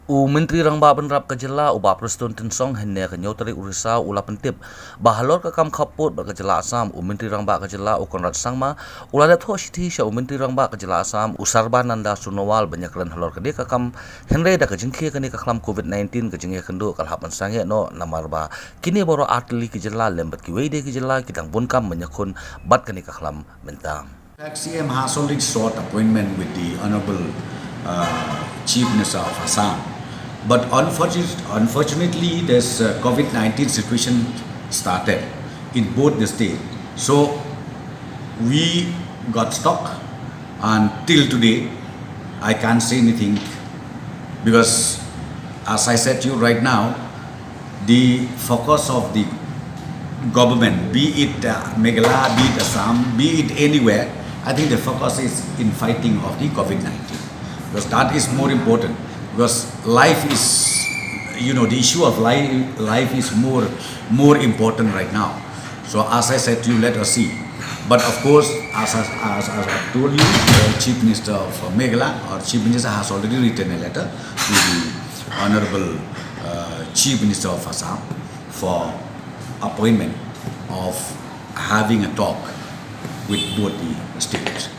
Myntri Rangbah Bynrap ke Jylla ubah Prestone Tynsong hynne ke tarik risaw ula pyntip halor ke kam Khappud ke Jylla Assam Myntri Rangbah ke Jylla Conrad Sangma thoh shithi Myntri Rangbah ke Jylla Assam Sarbananda Sonowal Iakren halor ke dia ke kam hynrei ke jingkhie ke khlam COVID-19 ke jingiakynduh Pynsangeh no namar ba kine baroh tylli ke Jylla lembat kiwei ke Jylla kitang bunkam iakhun bat ke khlam mynta. CM has already sought appointment with the Honorable Chief Minister of Assam. But unfortunately, this COVID-19 situation started in both the states. So we got stuck, and till today, I can't say anything because, as I said to you right now, the focus of the government, be it Meghalaya, be it Assam, be it anywhere, I think the focus is in fighting of the COVID-19 because that is more important. Because life is, the issue of life is more important right now. So as I said to you, let us see. But of course, as I told you, the Chief Minister of Meghalaya or Chief Minister has already written a letter to the Honorable Chief Minister of Assam for appointment of having a talk with both the states.